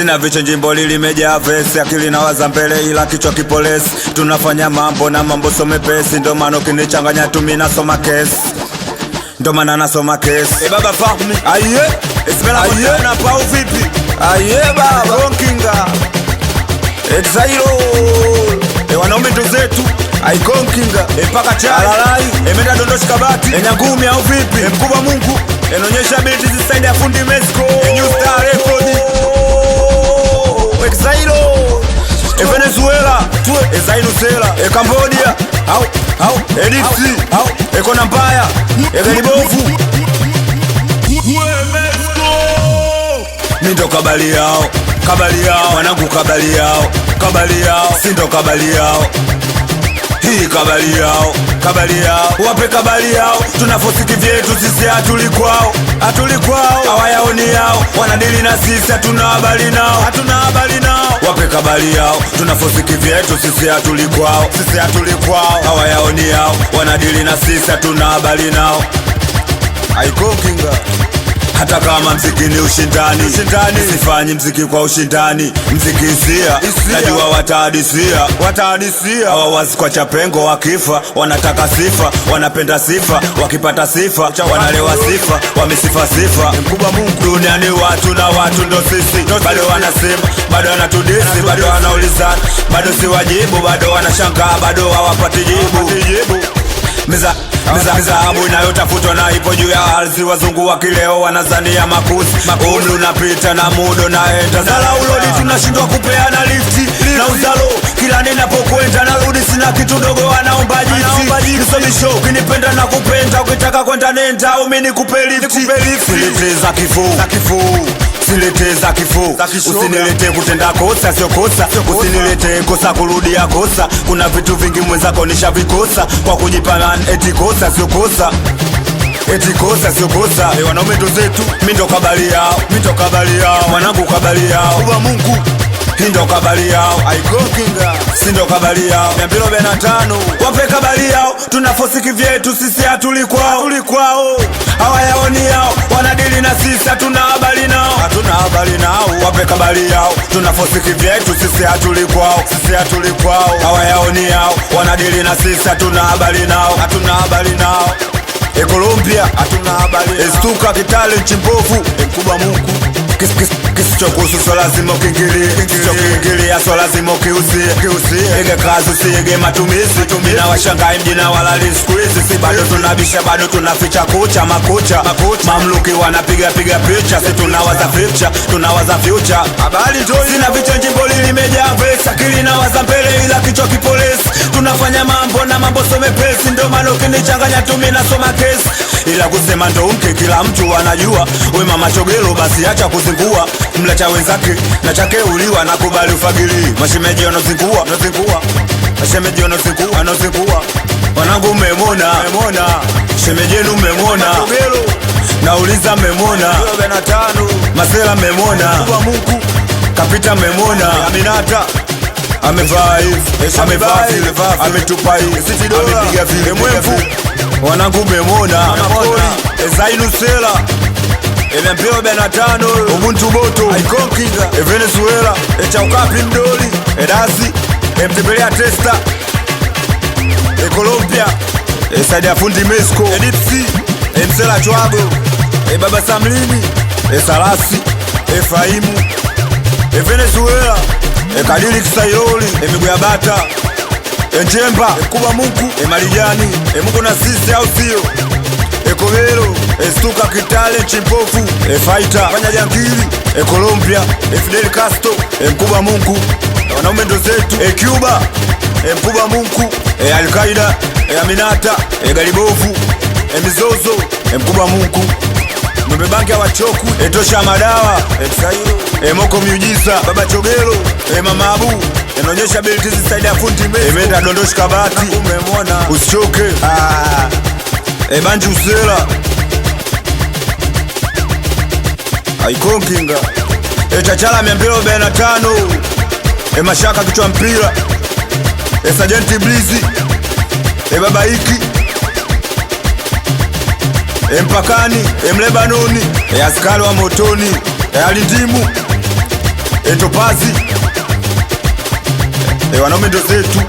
Sina vicho njimbo lilimejaa vesi, akili na waza mbele ila kichwa kipolesi. Tunafanya mambo na mambo somepesi, ndo maana ukinichanganya tu mimi nasoma kesi. Ndo maana nasoma kesi. Baba Fahmi Aye, Ismela aye na pau vipi? Aye baba Konkinga Exailo wanaume ndo zetu Aikonkinga Mpaka chai Alalai Emenda dondoshi kabati Enyangumi au vipi Mkubwa Mungu Enonyesha biti zisaidi ya fundi Mexico New Star Record Exailo Venezuela Ezainu Sela Cambodia Au Edipsi Ekona Mpaya Egalibofu Mindo kabali yao Wanangu kabali yao Sindo kabali yao Hii kabali yao Wape kabali yao Tunafosiki vyetu sisi hatuli kwao Hawayaoni yao Wanadili na sisi hatuna habari nao Wape kabali yao Tunafosiki vyetu sisi hatuli kwao Hawayaoni yao Wanadili na sisi hatuna habari nao Aikonkinga hata kama mziki ni ushindani sifanyi mziki kwa ushindani. Mziki hisia najua watahadisia hawawazi kwa chapengo. Wakifa wanataka sifa, wanapenda sifa, wakipata sifa wanalewa sifa, wamesifa sifa. Mkubwa Mungu duniani watu na watu ndo sisi. Bado wanasema, bado wanatudisi, bado wanaulizana, bado si wajibu, bado wanashangaa, bado hawapati jibu. Mizahabu inayotafutwa na ipo juu ya ardhi. Wazungu wa kileo wanazania makuzi. Umri unapita na muda naenda. Zala ulodi tunashindwa kupeana lifti na uzalo. Kila ninapokwenda narudi sina kitu dogo, wanaomba jiti. Nisomisho ukinipenda na kupenda, ukitaka kwenda nenda umi nikupe lifti. Silete za kifo usinilete kutenda kosa sio kosa. Usinilete kosa kurudia kosa. Kuna vitu vingi mwenzako nishavikosa kwa kujipa man. Eti kosa sio kosa. Wanaume ndo zetu. Mindo kabali yao Mwanangu kabali yao Uba Mungu Hindo kabali yao Aikonkinga Sindo kabali yao 245 Wape kabali yao Tunafosiki vyetu sisi hatuli kwao Hawayaoni yao Wanadili na sisi hatuna habari nao Wape kabali yao Tunafosiki vyetu sisi hatuli kwao Hawayaoni yao Wanadili na sisi hatuna habari nao Colombia hatuna habari nao. Estuka Kitale Chimbovu Mkubwa Mungu Kisichokuhusu so lazima ukiingilie. Kisichokiingilia so lazima ukiuzie. Ege kazi usiege matumizi. Mina washangai mjina walali squeeze. Si bado tunabisha, bado tunaficha makucha. Mamluki wanapiga picha. Si tunawaza future. Habari toli sina vicha njimbo lilimejaa vesi. Akili na waza mbele ila kichwa kipolesi. Tunafanya mambo na mambo somepesi. Ndo maana ukinichanganya tu mimi nasoma kesi. Ila kusema ndo mke kila mtu anajua. We mama chogelo basi acha kuzingua. Mlecha wenzake na chake uliwa na kubali ufagili. Mashemeji wanazingua. Wanangu mmemona shemejenu mmemona. Nauliza mmemona Masela mmemona Kapita mmemona Aminata amevaa hivi ametupa hivi amepiga vile mwevu. Wanangu mmemona Ezainu Sela 245 Ubuntu Boto Aikonkinga Venezuela Chaukapi Mdoli Edasi Mtembelea Testa Colombia Saidi ya fundi Mexico Edipsi Msela Chwago Baba Samlini Salasi Efraimu Venezuela Kadiri Kisayoli Migwe Bata Njemba Mkubwa Mungu Marijani Mungu na sisi au sio Ekobelo Estuka Kitale Chimbovu Fighter Fanya Jangili Colombia Fidel Castro Mkubwa Mungu wanaume ndo zetu. Cuba Mkubwa Mungu Al-Qaeda Aminata Galibovu Mizozo Mkubwa Mungu Mbebanki ya wachoku Tosha Madawa Exailo Moko Miujiza Baba Chogelo Mama Abu Inaonyesha belti zisaidi ya fundi Mexico. Emenda dondoshi kabati umemona usichoke. Banji Usela Aikonkinga Chachala 245 Mashaka kichwa mpira Sajenti Blizi Baba Iki Mpakani Mlebanoni askari wa motoni Alindimu Etopazi wanaume ndo zetu.